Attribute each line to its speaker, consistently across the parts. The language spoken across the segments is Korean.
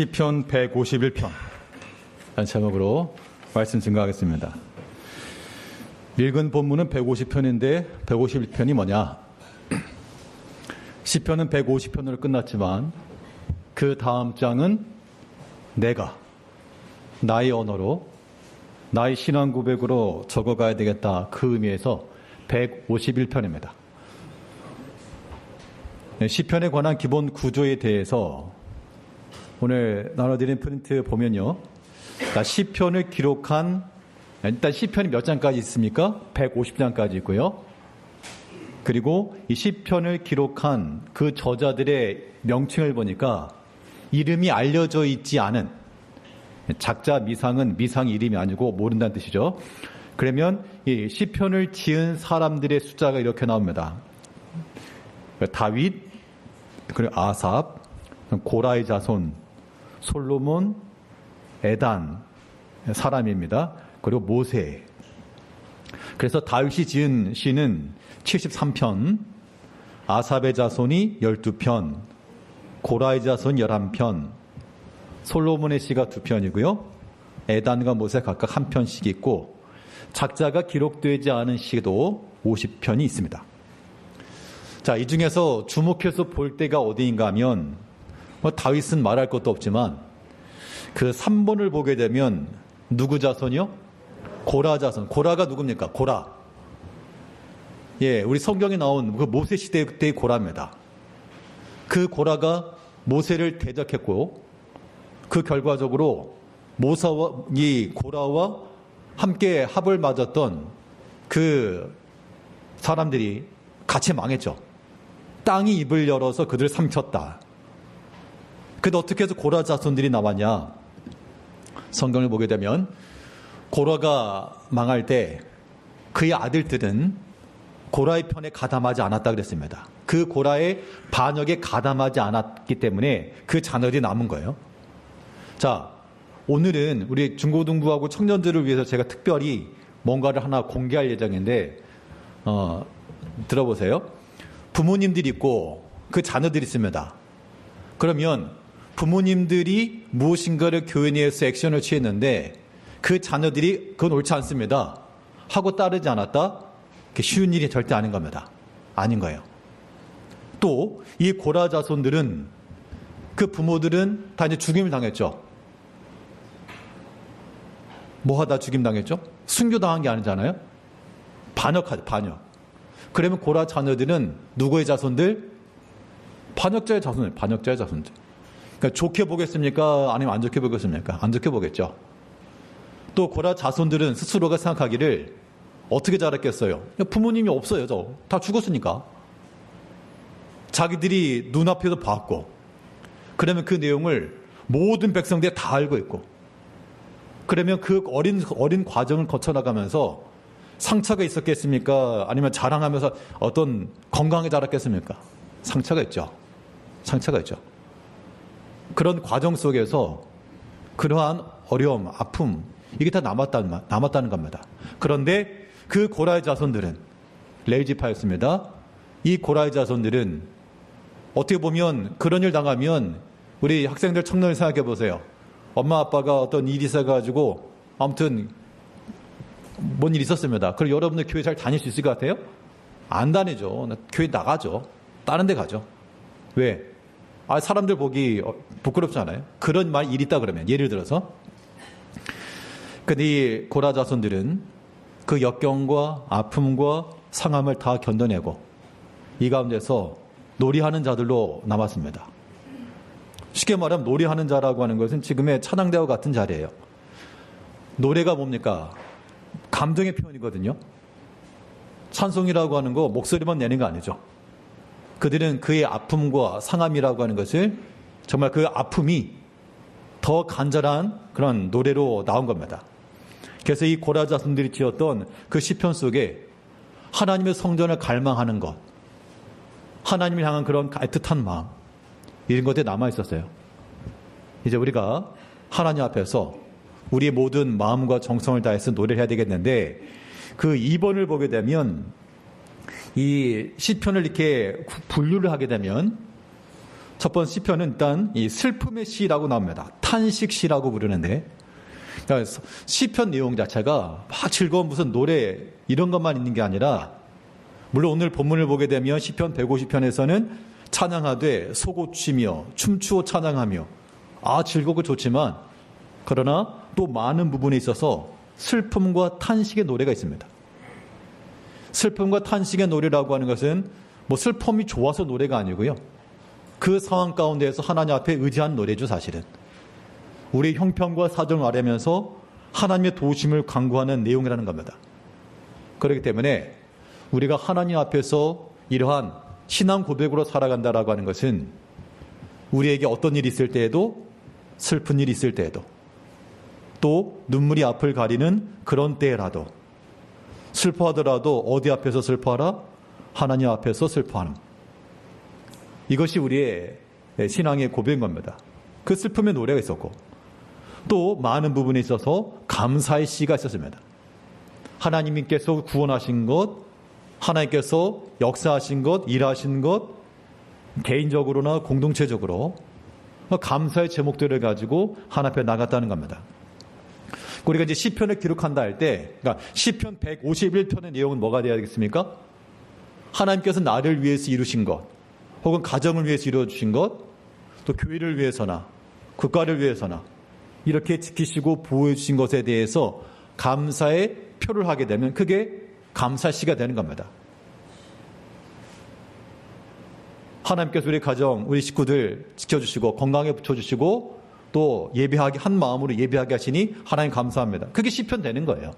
Speaker 1: 시편 151편 라는 제목으로 말씀 증거하겠습니다. 읽은 본문은 150편인데 151편이 뭐냐? 시편은 150편으로 끝났지만 그 다음 장은 내가 나의 언어로 나의 신앙 고백으로 적어가야 되겠다, 그 의미에서 151편입니다. 시편에 관한 기본 구조에 대해서 오늘 나눠드린 프린트 보면요, 시편을 기록한, 일단 시편이 몇 장까지 있습니까? 150장까지 있고요. 그리고 이 시편을 기록한 그 저자들의 명칭을 보니까 이름이 알려져 있지 않은, 작자 미상은 미상 이름이 아니고 모른다는 뜻이죠. 그러면 이 시편을 지은 사람들의 숫자가 이렇게 나옵니다. 다윗, 그리고 아삽, 고라의 자손, 솔로몬, 에단 사람입니다. 그리고 모세. 그래서 다윗이 지은 시는 73편, 아삽의 자손이 12편, 고라의 자손 11편, 솔로몬의 시가 2편이고요. 에단과 모세 각각 1편씩 있고, 작자가 기록되지 않은 시도 50편이 있습니다. 자, 이 중에서 주목해서 볼 때가 어디인가 하면, 다윗은 말할 것도 없지만 그 3번을 보게 되면 누구 자손이요? 고라 자손. 고라가 누굽니까? 고라. 예, 우리 성경에 나온 그 모세 시대 때의 고라입니다. 그 고라가 모세를 대적했고, 그 결과적으로 모사와 이 고라와 함께 합을 맞았던 그 사람들이 같이 망했죠. 땅이 입을 열어서 그들을 삼켰다. 근데 어떻게 해서 고라 자손들이 나왔냐? 성경을 보게 되면 고라가 망할 때 그의 아들들은 고라의 편에 가담하지 않았다 그랬습니다. 그 고라의 반역에 가담하지 않았기 때문에 그 자녀들이 남은 거예요. 자, 오늘은 우리 중고등부하고 청년들을 위해서 제가 특별히 뭔가를 하나 공개할 예정인데, 들어보세요. 부모님들이 있고 그 자녀들이 있습니다. 그러면 부모님들이 무엇인가를 교회 내에서 액션을 취했는데 그 자녀들이 그건 옳지 않습니다 하고 따르지 않았다? 쉬운 일이 절대 아닌 겁니다. 아닌 거예요. 또 이 고라 자손들은, 그 부모들은 다 이제 죽임을 당했죠. 뭐 하다 죽임 당했죠? 순교당한 게 아니잖아요. 반역하죠, 반역. 그러면 고라 자녀들은 누구의 자손들? 반역자의 자손들, 반역자의 자손들. 그러니까 좋게 보겠습니까? 아니면 안 좋게 보겠습니까? 안 좋게 보겠죠. 또 고라 자손들은 스스로가 생각하기를 어떻게 자랐겠어요? 부모님이 없어요. 다 죽었으니까. 자기들이 눈앞에서 봤고, 그러면 그 내용을 모든 백성들이 다 알고 있고, 그러면 그 어린 과정을 거쳐나가면서 상처가 있었겠습니까? 아니면 자랑하면서 어떤 건강하게 자랐겠습니까? 상처가 있죠. 상처가 있죠. 그런 과정 속에서 그러한 어려움, 아픔, 이게 다 남았다는 겁니다. 그런데 그 고라의 자손들은 레위지파였습니다. 이 고라의 자손들은 어떻게 보면 그런 일 당하면, 우리 학생들, 청년을 생각해 보세요. 엄마 아빠가 어떤 일이 있어가지고 아무튼 뭔 일이 있었습니다. 그럼 여러분들 교회 잘 다닐 수 있을 것 같아요? 안 다니죠. 교회 나가죠. 다른 데 가죠. 왜? 사람들 보기 부끄럽잖아요. 그런 일이 있다 그러면, 예를 들어서. 근데 이 고라 자손들은 그 역경과 아픔과 상함을 다 견뎌내고 이 가운데서 놀이하는 자들로 남았습니다. 쉽게 말하면 노래하는 자라고 하는 것은 지금의 찬양대와 같은 자리예요. 노래가 뭡니까? 감정의 표현이거든요. 찬송이라고 하는 거 목소리만 내는 거 아니죠. 그들은 그의 아픔과 상함이라고 하는 것을, 정말 그 아픔이 더 간절한 그런 노래로 나온 겁니다. 그래서 이 고라 자손들이 지었던 그 시편 속에 하나님의 성전을 갈망하는 것, 하나님을 향한 그런 애틋한 마음, 이런 것들이 남아있었어요. 이제 우리가 하나님 앞에서 우리의 모든 마음과 정성을 다해서 노래를 해야 되겠는데, 그 2번을 보게 되면 이 시편을 이렇게 분류를 하게 되면 첫 번째 시편은 일단 이 슬픔의 시라고 나옵니다. 탄식시라고 부르는데, 그러니까 시편 내용 자체가 막 즐거운 무슨 노래 이런 것만 있는 게 아니라, 물론 오늘 본문을 보게 되면 시편 150편에서는 찬양하되 소고치며 춤추어 찬양하며 즐겁고 좋지만, 그러나 또 많은 부분에 있어서 슬픔과 탄식의 노래가 있습니다. 슬픔과 탄식의 노래라고 하는 것은 뭐 슬픔이 좋아서 노래가 아니고요. 그 상황 가운데에서 하나님 앞에 의지한 노래죠, 사실은. 우리 형편과 사정을 아뢰면서 하나님의 도우심을 간구하는 내용이라는 겁니다. 그렇기 때문에 우리가 하나님 앞에서 이러한 신앙 고백으로 살아간다라고 하는 것은 우리에게 어떤 일이 있을 때에도, 슬픈 일이 있을 때에도, 또 눈물이 앞을 가리는 그런 때라도, 슬퍼하더라도 어디 앞에서 슬퍼하라? 하나님 앞에서 슬퍼하는, 이것이 우리의 신앙의 고백인 겁니다. 그 슬픔의 노래가 있었고, 또 많은 부분에 있어서 감사의 시가 있었습니다. 하나님께서 구원하신 것, 하나님께서 역사하신 것, 일하신 것, 개인적으로나 공동체적으로 감사의 제목들을 가지고 하나님 앞에 나갔다는 겁니다. 우리가 이제 시편을 기록한다 할 때, 그러니까 시편 151편의 내용은 뭐가 되어야 되겠습니까? 하나님께서 나를 위해서 이루신 것, 혹은 가정을 위해서 이루어주신 것, 또 교회를 위해서나 국가를 위해서나 이렇게 지키시고 보호해 주신 것에 대해서 감사의 표를 하게 되면 그게 감사시가 되는 겁니다. 하나님께서 우리 가정, 우리 식구들 지켜주시고 건강에 붙여주시고 또 예배하게, 한 마음으로 예배하게 하시니 하나님 감사합니다. 그게 시편 되는 거예요.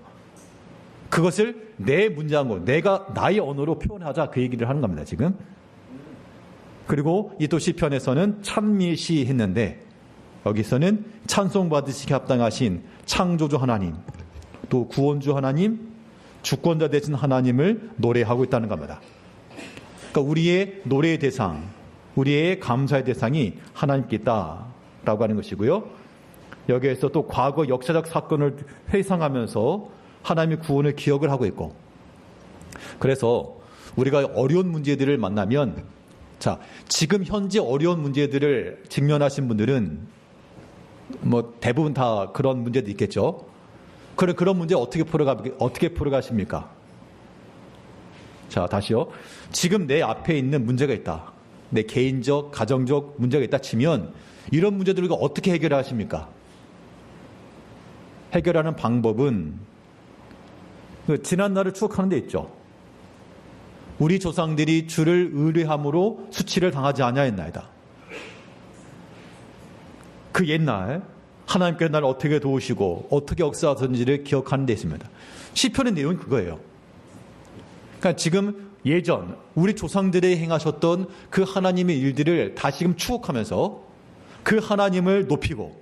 Speaker 1: 그것을 내 문장으로, 내가 나의 언어로 표현하자, 그 얘기를 하는 겁니다, 지금. 그리고 이 또 시편에서는 찬미시 했는데, 여기서는 찬송 받으시기 합당하신 창조주 하나님, 또 구원주 하나님, 주권자 되신 하나님을 노래하고 있다는 겁니다. 그러니까 우리의 노래의 대상, 우리의 감사의 대상이 하나님께 있다라고 하는 것이고요. 여기에서 또 과거 역사적 사건을 회상하면서 하나님의 구원을 기억을 하고 있고, 그래서 우리가 어려운 문제들을 만나면, 자, 지금 현재 어려운 문제들을 직면하신 분들은 뭐 대부분 다 그런 문제도 있겠죠. 그런 문제 어떻게 풀어가십니까? 자, 다시요. 지금 내 앞에 있는 문제가 있다. 내 개인적, 가정적 문제가 있다 치면 이런 문제들을 어떻게 해결하십니까? 해결하는 방법은 지난 날을 추억하는 데 있죠. 우리 조상들이 주를 의뢰함으로 수치를 당하지 아니하였나이다. 그 옛날 하나님께서 나를 어떻게 도우시고 어떻게 역사하셨는지를 기억하는 데 있습니다. 시편의 내용이 그거예요. 그러니까 지금 예전 우리 조상들이 행하셨던 그 하나님의 일들을 다시금 추억하면서 그 하나님을 높이고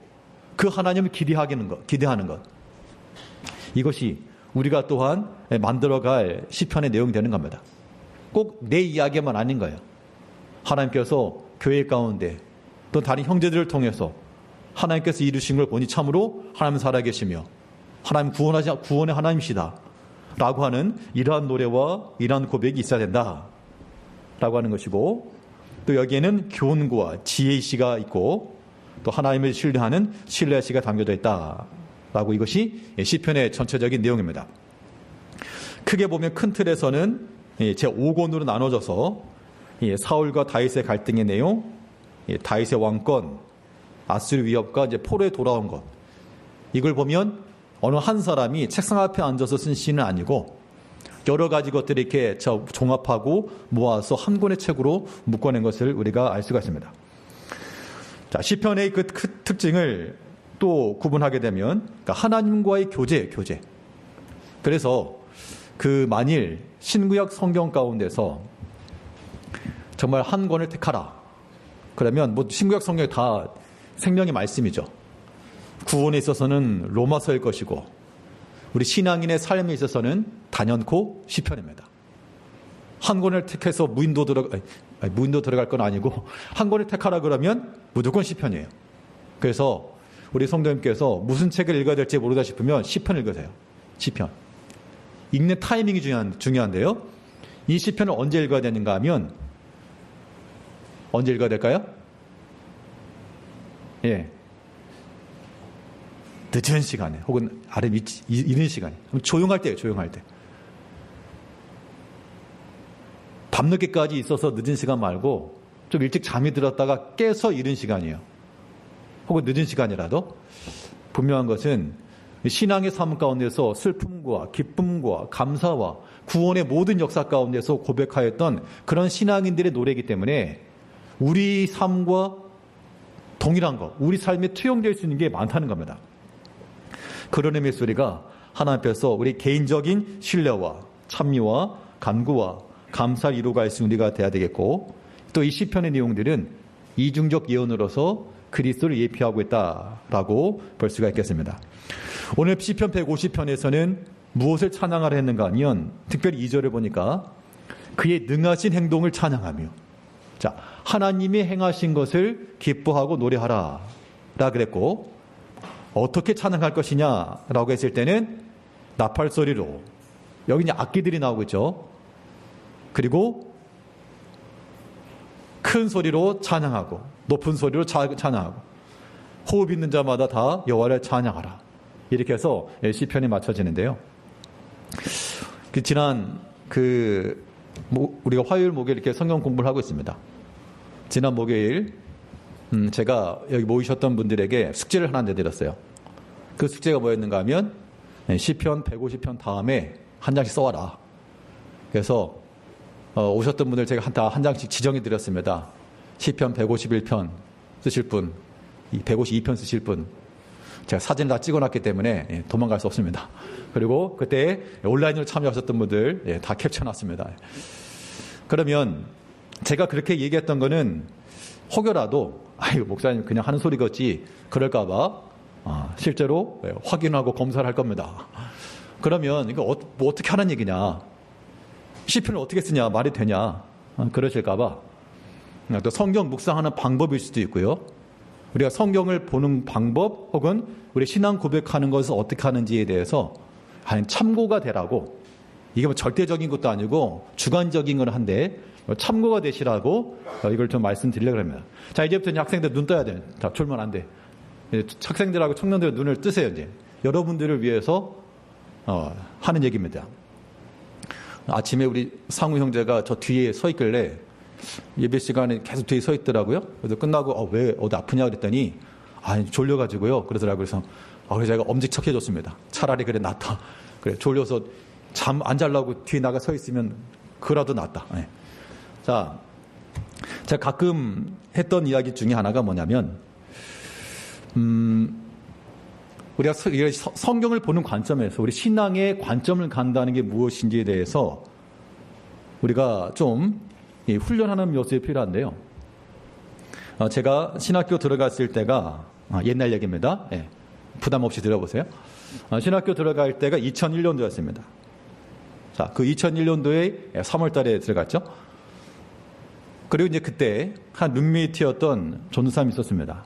Speaker 1: 그 하나님을 기대하는 것. 이것이 우리가 또한 만들어갈 시편의 내용이 되는 겁니다. 꼭 내 이야기만 아닌 거예요. 하나님께서 교회 가운데 또 다른 형제들을 통해서 하나님께서 이루신 걸 보니 참으로 하나님 살아계시며 하나님 구원의 하나님이시다 라고 하는 이러한 노래와 이러한 고백이 있어야 된다 라고 하는 것이고, 또 여기에는 교훈과 지혜의 시가 있고 또 하나님을 신뢰하는 신뢰의 시가 담겨져 있다 라고, 이것이 시편의 전체적인 내용입니다. 크게 보면 큰 틀에서는 제5권으로 나눠져서 사울과 다윗의 갈등의 내용, 다윗의 왕권, 아수르 위협과 이제 포로에 돌아온 것, 이걸 보면 어느 한 사람이 책상 앞에 앉아서 쓴 시는 아니고 여러 가지 것들을 이렇게 종합하고 모아서 한 권의 책으로 묶어낸 것을 우리가 알 수가 있습니다. 자, 시편의 그 특징을 또 구분하게 되면, 그러니까 하나님과의 교제. 그래서 만일 신구약 성경 가운데서 정말 한 권을 택하라, 그러면 뭐 신구약 성경이 다 생명의 말씀이죠. 구원에 있어서는 로마서일 것이고, 우리 신앙인의 삶에 있어서는 단연코 시편입니다. 한 권을 택해서 무인도 들어갈 건 아니고 한 권을 택하라 그러면 무조건 시편이에요. 그래서 우리 성도님께서 무슨 책을 읽어야 될지 모르다 싶으면 시편 읽으세요. 시편. 읽는 타이밍이 중요한데요. 이 시편을 언제 읽어야 되는가 하면, 언제 읽어야 될까요? 예. 늦은 시간에 혹은 이른 시간에 조용할 때예요. 조용할 때. 밤늦게까지 있어서 늦은 시간 말고 좀 일찍 잠이 들었다가 깨서 이른 시간이에요. 혹은 늦은 시간이라도 분명한 것은 신앙의 삶 가운데서 슬픔과 기쁨과 감사와 구원의 모든 역사 가운데서 고백하였던 그런 신앙인들의 노래이기 때문에 우리 삶과 동일한 것, 우리 삶에 투영될 수 있는 게 많다는 겁니다. 그런 의미의 소리가 하나님 앞에서 우리 개인적인 신뢰와 찬미와 간구와 감사를 이루어갈 수 있는 우리가 돼야 되겠고, 또 이 시편의 내용들은 이중적 예언으로서 그리스도를 예표하고 있다라고 볼 수가 있겠습니다. 오늘 시편 150편에서는 무엇을 찬양하라 했는가 하면 특별히 2절을 보니까 그의 능하신 행동을 찬양하며, 자, 하나님이 행하신 것을 기뻐하고 노래하라 라 그랬고, 어떻게 찬양할 것이냐라고 했을 때는 나팔 소리로, 여기 이제 악기들이 나오고 있죠. 그리고 큰 소리로 찬양하고 높은 소리로 찬양하고 호흡 있는 자마다 다 여호와를 찬양하라, 이렇게 해서 시편이 맞춰지는데요. 지난 우리가 화요일 목요일 이렇게 성경 공부를 하고 있습니다. 지난 목요일 제가 여기 모이셨던 분들에게 숙제를 하나 내드렸어요. 그 숙제가 뭐였는가 하면 시편 150편 다음에 한 장씩 써와라. 그래서 오셨던 분들 제가 한 장씩 지정해 드렸습니다. 시편 151편 쓰실 분, 152편 쓰실 분, 제가 사진을 다 찍어놨기 때문에 도망갈 수 없습니다. 그리고 그때 온라인으로 참여하셨던 분들 다 캡쳐놨습니다. 그러면 제가 그렇게 얘기했던 거는 혹여라도 아유 목사님 그냥 하는 소리겠지 그럴까봐 실제로 확인하고 검사를 할 겁니다. 그러면 이거 뭐 어떻게 하는 얘기냐, 시편을 어떻게 쓰냐, 말이 되냐 그러실까봐 또 성경 묵상하는 방법일 수도 있고요. 우리가 성경을 보는 방법 혹은 우리 신앙 고백하는 것을 어떻게 하는지에 대해서 참고가 되라고, 이게 뭐 절대적인 것도 아니고 주관적인 건 한데 참고가 되시라고 이걸 좀 말씀드리려고 합니다. 자, 이제부터 학생들 눈 떠야 돼요. 자, 졸면 안 돼. 학생들하고 청년들 눈을 뜨세요. 이제 여러분들을 위해서 하는 얘기입니다. 아침에 우리 상우 형제가 저 뒤에 서 있길래 예배 시간에 계속 뒤에 서 있더라고요. 그래서 끝나고 왜 어디 아프냐 그랬더니 졸려가지고요 그러더라고요. 그래서 제가 엄지척 해줬습니다. 차라리 그래 낫다. 그래 졸려서 잠 안 자려고 뒤에 나가 서 있으면 그라도 낫다. 네. 자, 제가 가끔 했던 이야기 중에 하나가 뭐냐면 우리가 성경을 보는 관점에서 우리 신앙의 관점을 간다는 게 무엇인지에 대해서 우리가 좀 훈련하는 모습이 필요한데요. 제가 신학교 들어갔을 때가 옛날 얘기입니다. 네. 부담 없이 들어보세요. 신학교 들어갈 때가 2001년도였습니다. 자, 그 2001년도에 3월 달에 들어갔죠. 그리고 이제 그때 한 룸메이트였던 전도사님이 있었습니다.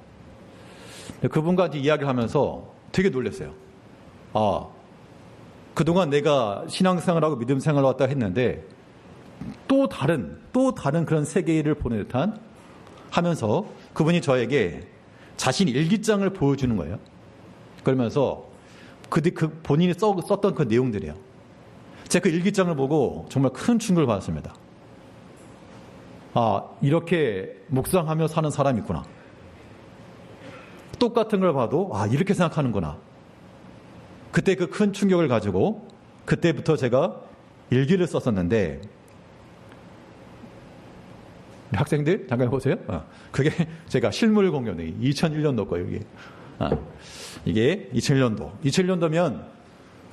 Speaker 1: 그분과 이제 이야기를 하면서 되게 놀랐어요. 그동안 내가 신앙생활하고 믿음생활을 왔다 했는데 또 다른 그런 세계를 보는 듯한 하면서 그분이 저에게 자신 일기장을 보여주는 거예요. 그러면서 본인이 썼던 그 내용들이에요. 제가 그 일기장을 보고 정말 큰 충격을 받았습니다. 이렇게 묵상하며 사는 사람이 있구나. 똑같은 걸 봐도 이렇게 생각하는구나. 그때 그 큰 충격을 가지고 그때부터 제가 일기를 썼었는데, 학생들 잠깐 보세요. 그게 제가 실물 공연 2001년도 거예요. 이게 2001년도면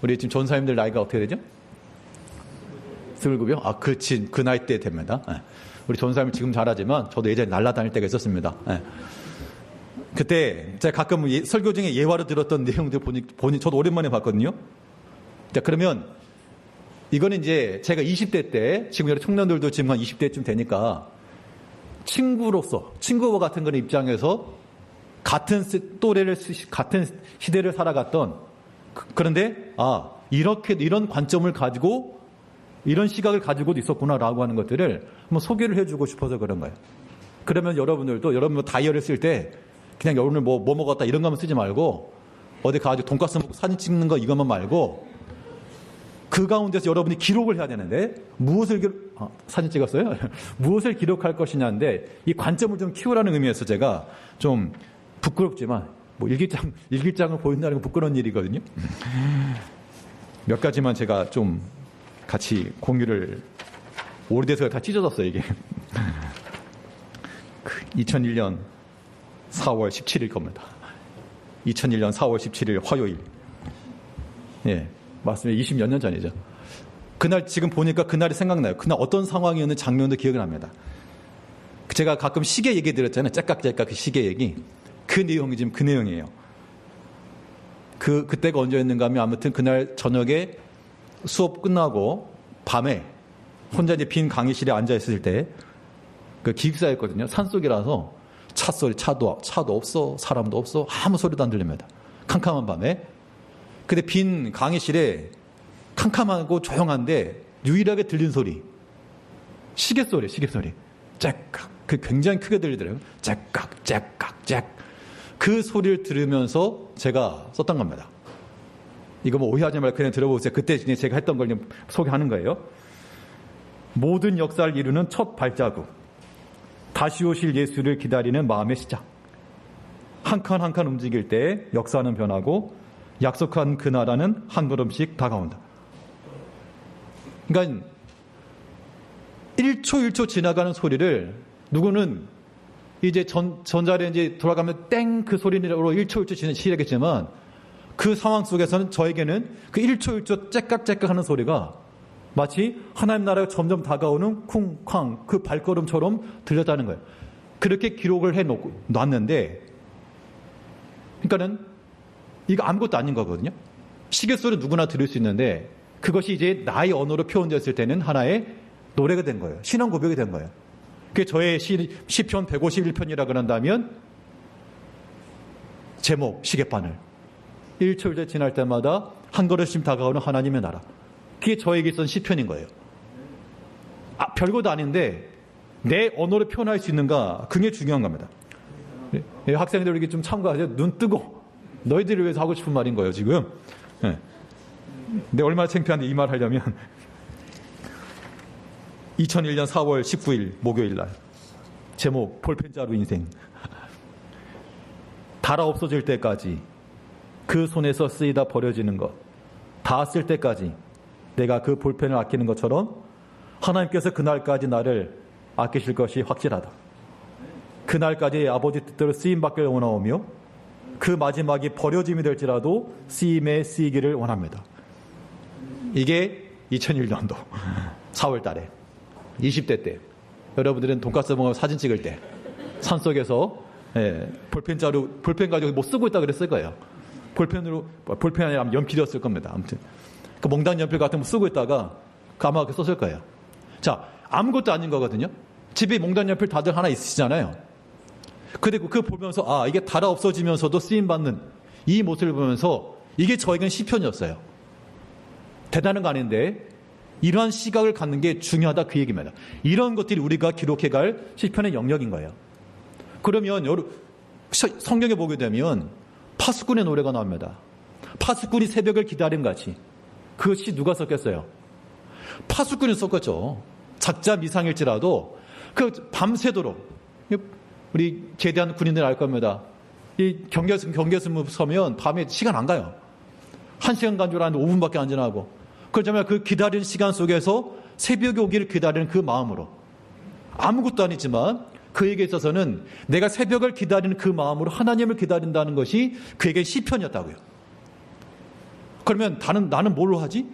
Speaker 1: 우리 지금 전사님들 나이가 어떻게 되죠? 29요? 그렇지, 그 나이 때 됩니다. 우리 전사님 지금 잘하지만 저도 예전에 날아다닐 때가 있었습니다. 그때 제가 가끔 설교 중에 예화를 들었던 내용들 보니 저도 오랜만에 봤거든요. 자, 그러면 이거는 이제 제가 20대 때, 지금 여기 청년들도 지금 한 20대쯤 되니까 친구와 같은 그런 입장에서 같은 시대를 살아갔던, 그런데 이런 관점을 가지고 이런 시각을 가지고도 있었구나라고 하는 것들을 한번 소개를 해주고 싶어서 그런 거예요. 그러면 여러분 다이어리를 쓸 때 그냥 오늘 뭐 먹었다 이런 거만 쓰지 말고 어디 가가지고 돈가스 먹고 사진 찍는 거 이것만 말고 그 가운데서 여러분이 기록을 해야 되는데 사진 찍었어요? 무엇을 기록할 것이냐인데 이 관점을 좀 키우라는 의미에서 제가 좀 부끄럽지만 뭐 일기장을 보인다는 건 부끄러운 일이거든요. 몇 가지만 제가 좀 같이 공유를 오래돼서 다 찢어졌어요 이게. 2001년 4월 17일 겁니다. 2001년 4월 17일 화요일. 예, 맞습니다. 20몇 년 전이죠. 그날 지금 보니까 그날이 생각나요. 그날 어떤 상황이었는 장면도 기억이 납니다. 제가 가끔 시계 얘기 드렸잖아요. 째깍째깍 그 시계 얘기. 그 내용이 지금 그 내용이에요. 그때가 언제였는가 하면 아무튼 그날 저녁에 수업 끝나고 밤에 혼자 이제 빈 강의실에 앉아있을 때 그 기숙사였거든요. 산속이라서 차 소리, 차도 없어, 사람도 없어, 아무 소리도 안 들립니다. 캄캄한 밤에. 근데 빈 강의실에 캄캄하고 조용한데 유일하게 들린 소리. 시계 소리. 째깍. 그 굉장히 크게 들리더라고요. 째깍. 그 소리를 들으면서 제가 썼던 겁니다. 이거 뭐 오해하지 말고 그냥 들어보세요. 그때 제가 했던 걸 소개하는 거예요. 모든 역사를 이루는 첫 발자국. 다시 오실 예수를 기다리는 마음의 시작. 한 칸 한 칸 움직일 때 역사는 변하고 약속한 그 나라는 한 걸음씩 다가온다. 그러니까 1초 1초 지나가는 소리를 누구는 이제 전자레인지 돌아가면 땡 그 소리로 1초 1초 시작했지만 그 상황 속에서는 저에게는 그 1초 1초 째깍째깍 하는 소리가 마치 하나님 나라가 점점 다가오는 쿵쾅 그 발걸음처럼 들렸다는 거예요. 그렇게 기록을 놨는데 그러니까는 이거 아무것도 아닌 거거든요. 시계 소리 누구나 들을 수 있는데 그것이 이제 나의 언어로 표현됐을 때는 하나의 노래가 된 거예요. 신앙 고백이 된 거예요. 그게 저의 시편 151편이라 그런다면 제목 시계바늘 1초 1초 지날 때마다 한 걸음씩 다가오는 하나님의 나라. 그게 저에게 있던 시편인 거예요. 별것도 아닌데 내 언어로 표현할 수 있는가 그게 중요한 겁니다. 학생들 이렇게 좀 참고하세요. 눈 뜨고 너희들을 위해서 하고 싶은 말인 거예요 지금. 근데 얼마나 창피한데 이 말 하려면 2001년 4월 19일 목요일 날 제목 볼펜자루 인생. 달아 없어질 때까지 그 손에서 쓰이다 버려지는 것 다 쓸 때까지 내가 그 볼펜을 아끼는 것처럼 하나님께서 그날까지 나를 아끼실 것이 확실하다. 그날까지 아버지 뜻대로 쓰임받기를 원하오며 그 마지막이 버려짐이 될지라도 쓰임에 쓰이기를 원합니다. 이게 2001년도 4월 달에 20대 때 여러분들은 돈가스 먹으면 사진 찍을 때 산속에서 볼펜 가지고 뭐 쓰고 있다 그랬을 거예요. 볼펜이 아니라 연필이었을 겁니다. 아무튼 그 몽당 연필 같은 거 쓰고 있다가 아마 그렇게 썼을 거예요. 자, 아무것도 아닌 거거든요. 집에 몽당 연필 다들 하나 있으시잖아요. 그리고 그거 보면서 이게 달아 없어지면서도 쓰임받는 이 모습을 보면서 이게 저에겐 시편이었어요. 대단한 거 아닌데 이러한 시각을 갖는 게 중요하다 그 얘기입니다. 이런 것들이 우리가 기록해갈 시편의 영역인 거예요. 그러면 성경에 보게 되면 파수꾼의 노래가 나옵니다. 파수꾼이 새벽을 기다림 같이. 그것이 누가 썼겠어요? 파수꾼이 썼겠죠. 작자 미상일지라도 그 밤새도록 우리 제대한 군인들 알 겁니다. 이 경계선 서면 밤에 시간 안 가요. 1시간 간 줄 알았는데 5분밖에 안 지나고. 그렇다면 그 기다리는 시간 속에서 새벽이 오기를 기다리는 그 마음으로 아무것도 아니지만 그에게 있어서는 내가 새벽을 기다리는 그 마음으로 하나님을 기다린다는 것이 그에게 시편이었다고요. 그러면 나는 뭘로 하지?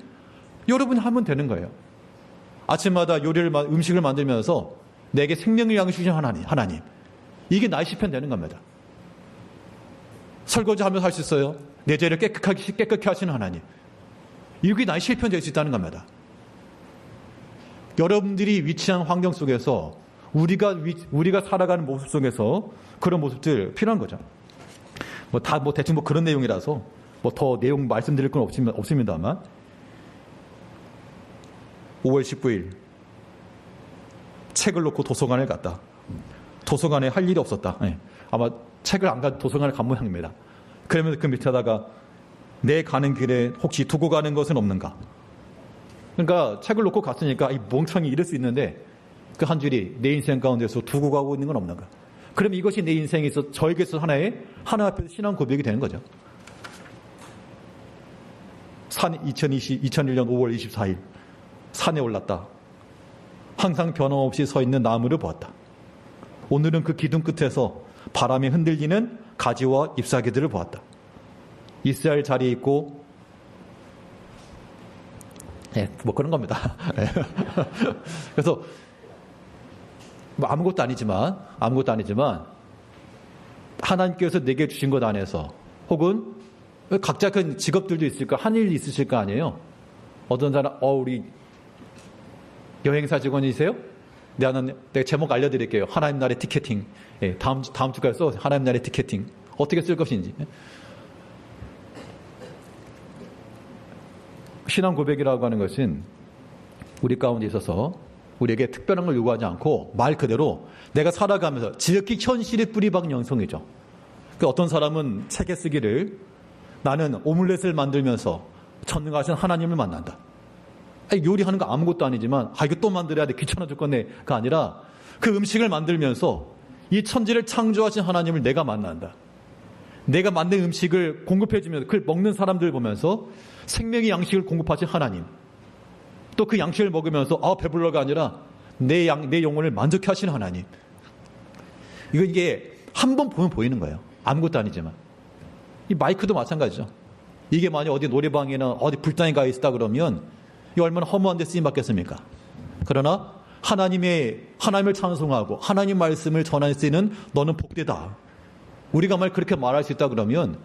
Speaker 1: 여러분이 하면 되는 거예요. 아침마다 음식을 만들면서 내게 생명을 양식주신 하나님. 이게 나의 시편 되는 겁니다. 설거지하면서 할 수 있어요. 내 죄를 깨끗하게 하시는 하나님. 이게 나의 시편 될 수 있다는 겁니다. 여러분들이 위치한 환경 속에서 우리가 살아가는 모습 속에서 그런 모습들 필요한 거죠. 대충 그런 내용이라서 더 내용 말씀드릴 건 없습니다만 5월 19일 책을 놓고 도서관에 갔다. 도서관에 할 일이 없었다. 아마 책을 안 가지고 도서관을 간 모양입니다. 그러면서 그 밑에다가 내 가는 길에 혹시 두고 가는 것은 없는가? 그러니까 책을 놓고 갔으니까 이 멍청이 이럴 수 있는데 그 한 줄이 내 인생 가운데서 두고 가고 있는 건 없는가? 그럼 이것이 내 인생에서 저에게서 하나 앞에서 신앙 고백이 되는 거죠. 2001년 5월 24일 산에 올랐다. 항상 변함없이 서 있는 나무를 보았다. 오늘은 그 기둥 끝에서 바람에 흔들리는 가지와 잎사귀들을 보았다. 있어야 할 자리에 있고, 뭐 그런 겁니다. 그래서 뭐 아무것도 아니지만 하나님께서 내게 주신 것 안에서 혹은 각자 그 직업들도 있을까, 한 일이 있으실 거 아니에요. 어떤 사람, 우리 여행사 직원이세요? 내가 제목 알려드릴게요. 하나님 나라의 티켓팅. 다음 주까지 써. 하나님 나라의 티켓팅. 어떻게 쓸 것인지. 신앙 고백이라고 하는 것은 우리 가운데 있어서 우리에게 특별한 걸 요구하지 않고 말 그대로 내가 살아가면서 지극히 현실의 뿌리박은 영성이죠. 어떤 사람은 책에 쓰기를 나는 오믈렛을 만들면서 전능하신 하나님을 만난다. 요리하는 거 아무것도 아니지만 이거 또 만들어야 돼 귀찮아 죽겠네가 아니라 그 음식을 만들면서 이 천지를 창조하신 하나님을 내가 만난다. 내가 만든 음식을 공급해주면서 그걸 먹는 사람들 보면서 생명의 양식을 공급하신 하나님, 또 그 양식을 먹으면서 배불러가 아니라 내 영혼을 만족해 하신 하나님. 이게 한 번 보면 보이는 거예요. 아무것도 아니지만. 이 마이크도 마찬가지죠. 이게 만약 어디 노래방이나 어디 불당에 가 있다 그러면 이 얼마나 허무한 데 쓰임 받겠습니까? 그러나 하나님을 찬송하고 하나님 말씀을 전할 수 있는 너는 복되다. 우리가 그렇게 말할 수 있다 그러면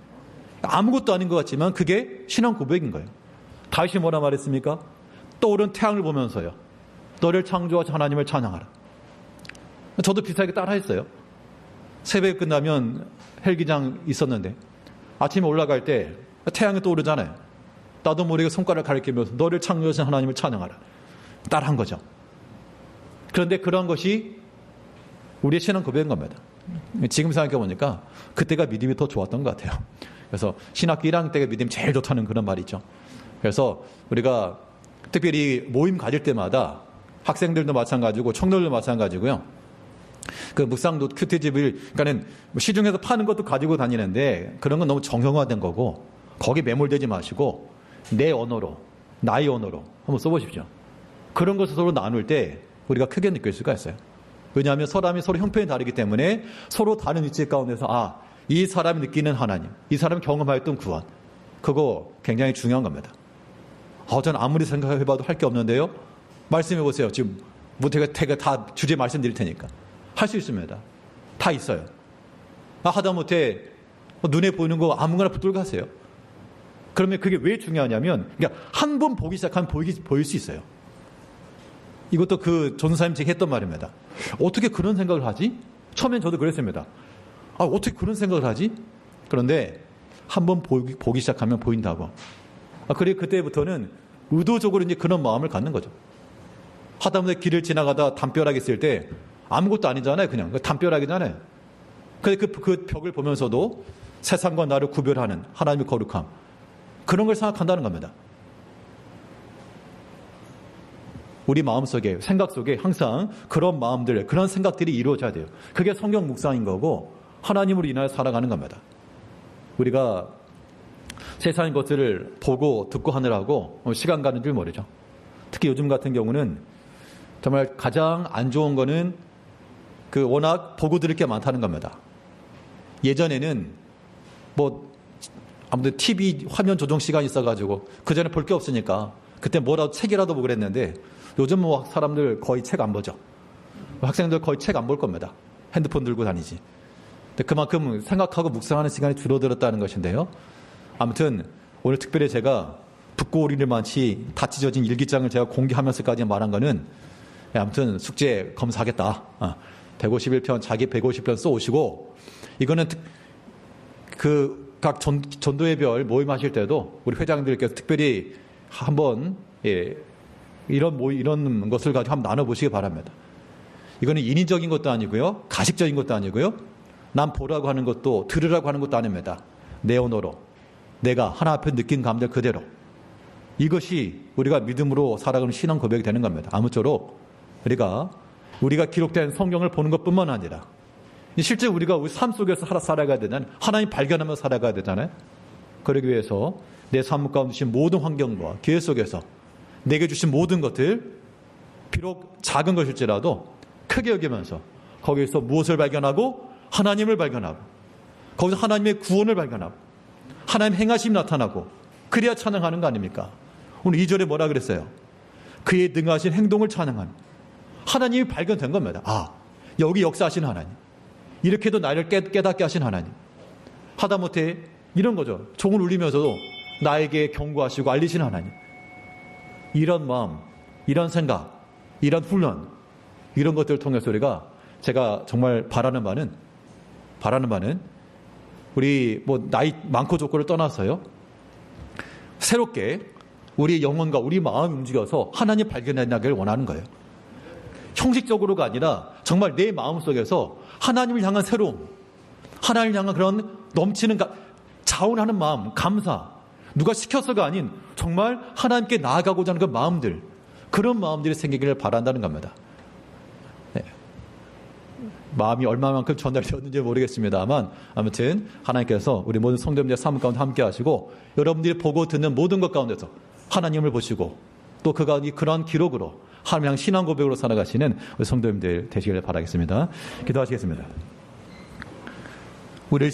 Speaker 1: 아무것도 아닌 것 같지만 그게 신앙 고백인 거예요. 다윗이 뭐라 말했습니까? 떠오른 태양을 보면서요. 너를 창조하신 하나님을 찬양하라. 저도 비슷하게 따라했어요. 새벽에 끝나면 헬기장 있었는데 아침에 올라갈 때 태양이 떠오르잖아요. 나도 모르게 손가락을 가리키면서 너를 창조하신 하나님을 찬양하라. 따라한 거죠. 그런데 그런 것이 우리의 신앙 고백인 겁니다. 지금 생각해보니까 그때가 믿음이 더 좋았던 것 같아요. 그래서 신학교 1학년 때가 믿음이 제일 좋다는 그런 말이죠. 그래서 우리가 특별히 모임 가질 때마다 학생들도 마찬가지고 청년들도 마찬가지고요. 그 묵상도 큐티집을 그러니까는 시중에서 파는 것도 가지고 다니는데 그런 건 너무 정형화된 거고 거기 매몰되지 마시고 내 언어로 나의 언어로 한번 써보십시오. 그런 것을 서로 나눌 때 우리가 크게 느낄 수가 있어요. 왜냐하면 사람이 서로 형편이 다르기 때문에 서로 다른 위치 가운데서 이 사람이 느끼는 하나님, 이 사람이 경험했던 구원, 그거 굉장히 중요한 겁니다. 저는 아무리 생각해봐도 할 게 없는데요. 말씀해보세요. 지금 제가 다 주제 말씀드릴 테니까 할 수 있습니다. 다 있어요. 하다못해 눈에 보이는 거 아무거나 붙들고 하세요. 그러면 그게 왜 중요하냐면 그러니까 한 번 보기 시작하면 보일 수 있어요. 이것도 그 전사님 제가 했던 말입니다. 어떻게 그런 생각을 하지? 처음엔 저도 그랬습니다. 어떻게 그런 생각을 하지? 그런데 한 번 보기 시작하면 보인다고. 그리고 그때부터는 의도적으로 이제 그런 마음을 갖는 거죠. 하다못해 길을 지나가다 담벼락에 있을 때 아무것도 아니잖아요. 그냥 담벼락이잖아요. 근데 그 벽을 보면서도 세상과 나를 구별하는 하나님의 거룩함, 그런 걸 생각한다는 겁니다. 우리 마음속에, 생각 속에 항상 그런 마음들, 그런 생각들이 이루어져야 돼요. 그게 성경 묵상인 거고 하나님으로 인하여 살아가는 겁니다. 우리가 세상의 것들을 보고 듣고 하느라고 시간 가는 줄 모르죠. 특히 요즘 같은 경우는 정말 가장 안 좋은 거는 워낙 보고 들을 게 많다는 겁니다. 예전에는 아무튼 TV 화면 조정 시간이 있어가지고 그 전에 볼 게 없으니까 그때 뭐라도 책이라도 보고 그랬는데 요즘 사람들 거의 책 안 보죠. 학생들 거의 책 안 볼 겁니다. 핸드폰 들고 다니지. 근데 그만큼 생각하고 묵상하는 시간이 줄어들었다는 것인데요. 아무튼 오늘 특별히 제가 붓고 오리를 많이 다 찢어진 일기장을 제가 공개하면서까지 말한 거는 아무튼 숙제 검사하겠다. 151편 자기 150편 써오시고 이거는 각 전도회별 모임하실 때도 우리 회장들께서 특별히 한번 이런 것을 가지고 한번 나눠보시기 바랍니다. 이거는 인위적인 것도 아니고요. 가식적인 것도 아니고요. 남 보라고 하는 것도 들으라고 하는 것도 아닙니다. 내 언어로 내가 하나 앞에 느낀 감정 그대로. 이것이 우리가 믿음으로 살아가는 신앙 고백이 되는 겁니다. 아무쪼록 우리가 기록된 성경을 보는 것뿐만 아니라 실제 우리가 우리 삶 속에서 살아가야 되잖아요. 하나님 발견하며 살아가야 되잖아요. 그러기 위해서 내 삶 가운데 주신 모든 환경과 기회 속에서 내게 주신 모든 것들, 비록 작은 것일지라도 크게 여기면서 거기에서 무엇을 발견하고 하나님을 발견하고 거기서 하나님의 구원을 발견하고 하나님 행하심이 나타나고 그래야 찬양하는 거 아닙니까? 오늘 2절에 뭐라 그랬어요? 그의 능하신 행동을 찬양하는 하나님이 발견된 겁니다. 아, 여기 역사하신 하나님. 이렇게도 나를 깨닫게 하신 하나님. 하다못해 이런 거죠. 종을 울리면서도 나에게 경고하시고 알리신 하나님. 이런 마음, 이런 생각, 이런 훈련, 이런 것들을 통해서 우리가 제가 정말 바라는 바는 우리 나이 많고 적고를 떠나서요. 새롭게 우리 영혼과 우리 마음이 움직여서 하나님 발견해나기를 원하는 거예요. 형식적으로가 아니라 정말 내 마음속에서 하나님을 향한 새로움, 하나님을 향한 그런 넘치는 자원하는 마음, 감사, 누가 시켜서가 아닌 정말 하나님께 나아가고자 하는 그 마음들, 그런 마음들이 생기기를 바란다는 겁니다. 네. 마음이 얼마만큼 전달되었는지 모르겠습니다만 아무튼 하나님께서 우리 모든 성도님들 삶 가운데 함께 하시고 여러분들이 보고 듣는 모든 것 가운데서 하나님을 보시고 또 그런 기록으로 하나님 향 신앙 고백으로 살아가시는 우리 성도님들 되시기를 바라겠습니다. 기도하시겠습니다. 우리를